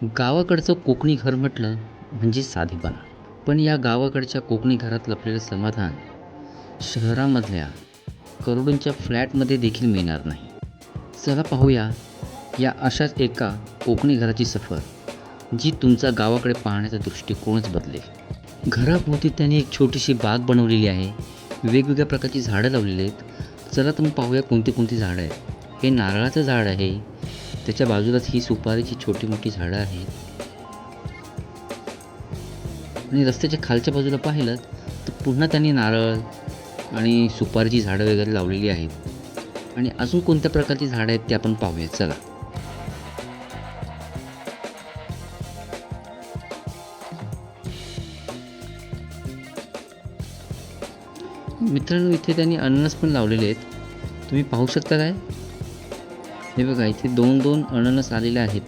गावाकडचं कोकणी घर म्हटलं म्हणजे साधेपणा. पण या गावाकडच्या कोकणी घरात लपलेलं समाधान शहरामधल्या करोडोंच्या फ्लॅटमध्ये देखील मिळणार नाही. चला पाहूया या अशाच एका कोकणी घराची सफर, जी तुमचा गावाकडे पाहण्याचा दृष्टिकोनच बदलेल. घराभोवती त्यांनी एक छोटीशी बाग बनवलेली आहे. वेगवेगळ्या प्रकारची झाडं लावलेली आहेत. चला तर मग पाहूया कोणती कोणती झाडं आहेत. हे नारळाचं झाड आहे. त्याच्या बाजूलाच ही सुपारीची छोटी मोठी झाडं आहेत. आणि रस्त्याच्या खालच्या बाजूला पाहिलं तर पुन्हा त्यांनी नारळ आणि सुपारीची झाडं वगैरे लावलेली आहेत. आणि अजून कोणत्या प्रकारची झाडं आहेत ते आपण पाहूया. चला. मित्रांनो, इथे त्यांनी अननस पण लावलेले आहेत. तुम्ही पाहू शकता काय? हे बघा, इथे दोन दोन अननस आलेले आहेत.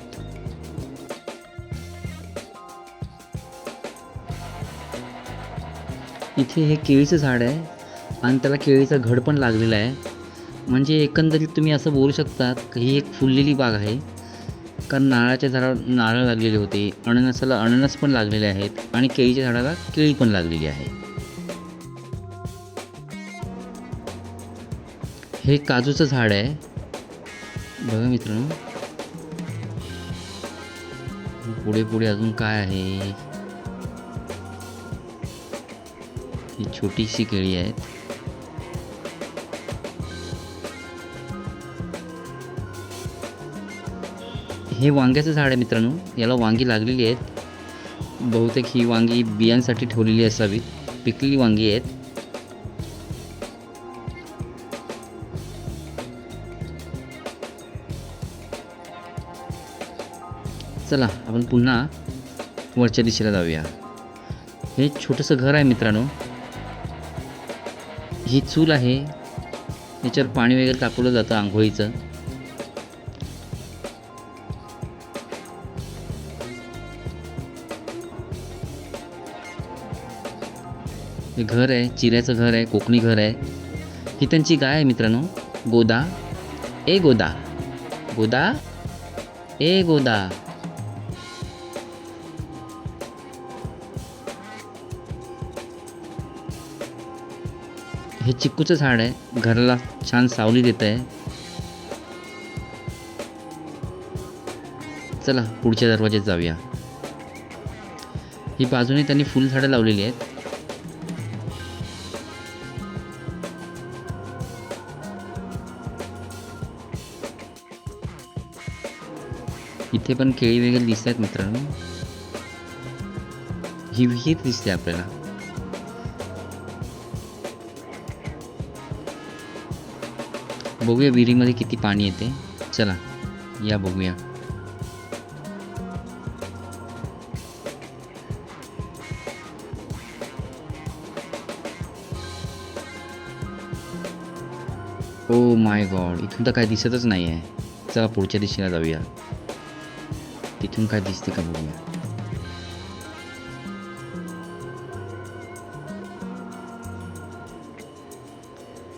इथे हे केळीचं झाड आहे आणि त्याला केळीचा घड पण लागलेला आहे. म्हणजे एकंदरीत तुम्ही असं बोलू शकता की ही एक फुललेली बाग आहे. कारण नारळाच्या झाडावर नारळ लागलेले होते, अननसाला अननस पण लागलेले आहेत आणि केळीच्या झाडाला केळी पण लागलेली आहे. हे काजूचं झाड आहे. बघा मित्रांनो, पुढे पुढे अजून काय आहे. ही छोटीशी केळी आहेत. हे वांग्याचं झाड आहे मित्रांनो. याला वांगी लागलेली आहेत. बहुतेक ही वांगी बियांसाठी ठेवलेली असावीत. पिकलेली वांगी आहेत. चला आपण पुन्हा वरच्या दिशेला जाऊया. हे छोटंसं घर आहे मित्रांनो. ही चूल आहे. याच्यावर पाणी वगैरे तापवलं जातं आंघोळीचं. हे घर आहे, चिऱ्याचं घर आहे, कोकणी घर आहे. ही त्यांची गाय आहे मित्रांनो, गोदा. ए गोदा, गोदा, ए गोदा. हे चिक्कूचं झाड आहे. घराला छान सावली देत आहे. चला पुढच्या दरवाज्यात जाऊया. ही बाजूने त्यांनी फुलझाडं लावलेली आहेत. इथे पण केळी वगैरे दिसत आहेत मित्रांनो. ही विहीर दिसते आपल्याला. बघूया विहिरीमध्ये किती पाणी येते. चला या बघूया. ओ माय गॉड, इथून तर काय दिसतच नाही आहे. चला पुढच्या दिशेला जाऊया. तिथून काय दिसते का बघूया.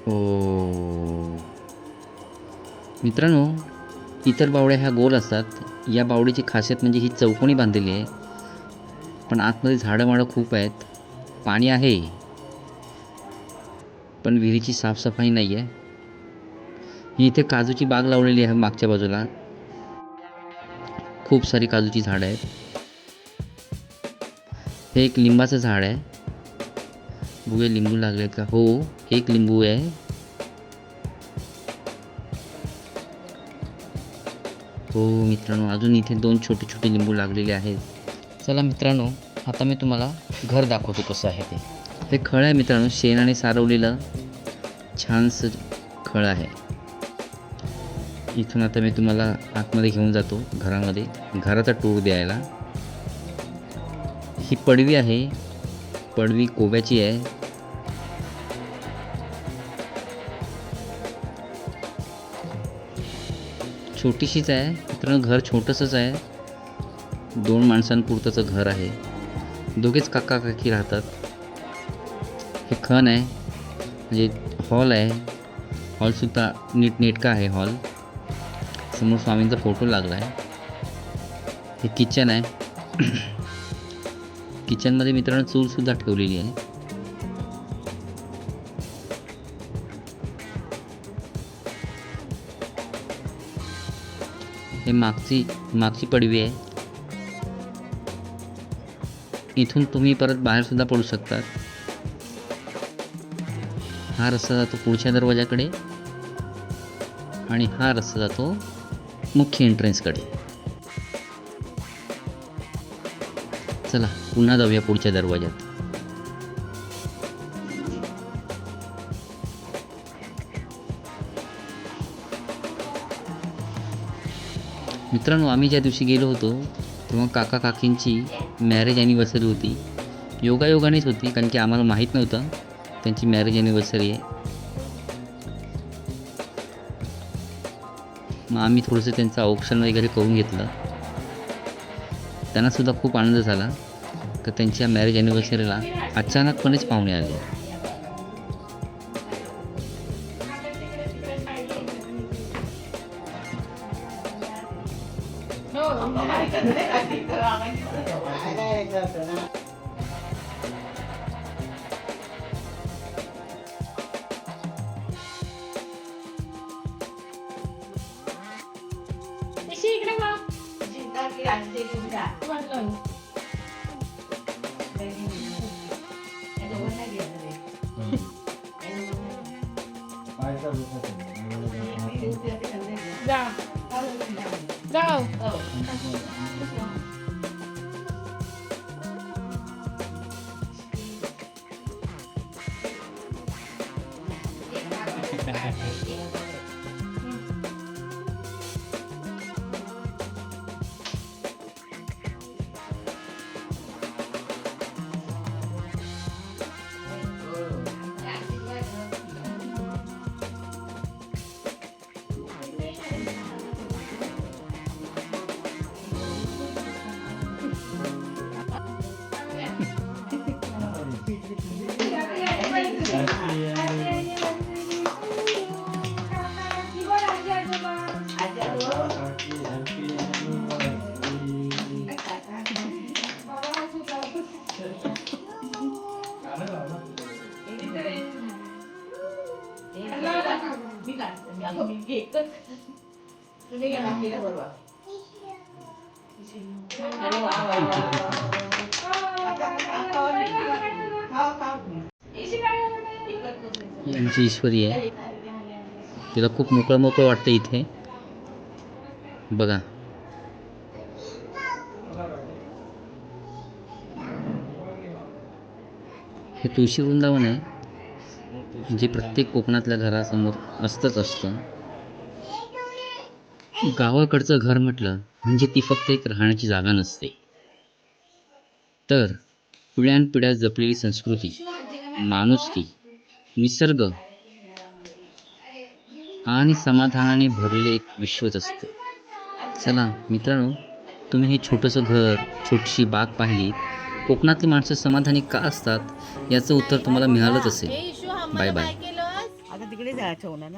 ओ मित्रांनो, इतर बावड्या ह्या गोल असतात. या बावडीची खासियत म्हणजे ही चौकोनी बांधलेली आहे. पण आतमध्ये झाडं खूप आहेत. पाणी आहे पण विहिरीची साफसफाई नाही आहे. ही इथे काजूची बाग लावलेली आहे. मागच्या बाजूला खूप सारी काजूची झाडं आहेत. हे एक लिंबाचं झाड आहे. बघूया लिंबू लागले का. हो, एक लिंबू आहे. हो मित्रांनो, अजून इथे दोन छोटे छोटे लिंबू लागलेले आहेत. चला मित्रांनो, आता मी तुम्हाला घर दाखवतो कसं आहे ते. हे खळ आहे मित्रांनो, शेणाने सारवलेलं छानसं खळ आहे. इथून आता मी तुम्हाला आतमध्ये घेऊन जातो घरामध्ये, घराचा टूर द्यायला. ही पडवी आहे. पडवी कोब्याची आहे. छोटीशीच आहे मित्रांनो. घर छोटंसंच आहे. 2 माणसांपुरतंचं घर आहे. दोघेच काका काकी राहतात. हे खण आहे, म्हणजे हॉल आहे. हॉलसुद्धा नीटनेटका आहे हॉल. समोर स्वामींचा फोटो लागला आहे. हे किचन आहे. किचनमध्ये मित्रांनो चूलसुद्धा ठेवलेली आहे. हे मागची पडवी आहे. इथून तुम्ही परत बाहेर सुद्धा पडू शकतात. हा रस्ता जातो पुढच्या दरवाजाकडे आणि हा रस्ता जातो मुख्य एंट्रन्सकडे. चला पुन्हा जाऊया पुढच्या दरवाजात. मित्रांनो, आम्ही ज्या दिवशी गेलो होतो तेव्हा काका काकींची मॅरेज ॲनिव्हर्सरी होती. योगायोगानेच होती, कारण की आम्हाला माहीत नव्हतं त्यांची मॅरेज ॲनिव्हर्सरी आहे. मग आम्ही थोडंसं त्यांचं औक्षण वगैरे करून घेतलं. त्यांनासुद्धा खूप आनंद झाला तर त्यांच्या मॅरेज ॲनिव्हर्सरीला अचानकपणेच पाहुणे आले. यांची ईश्वरी आहे. तिला खूप मोकळं वाटतं इथे. बघा, हे तुळशी वृंदावन आहे जे प्रत्येक कोकणातल्या घरासमोर असतं. गावाकडचं घर म्हटलं म्हणजे ती फक्त एक राहण्याची जागा नसते, तर पिढ्यानपिढ्या जपलेली संस्कृती, माणुसकी, निसर्ग आणि समाधानाने भरलेले एक विश्वच असतं. चला मित्रांनो, तुम्ही हे छोटंसं घर, छोटीशी बाग पाहिली. कोकणातली माणसं समाधानी का असतात याचं उत्तर तुम्हाला मिळालंच असेल. Bye bye. आता तिकडे जायचं होणार ना.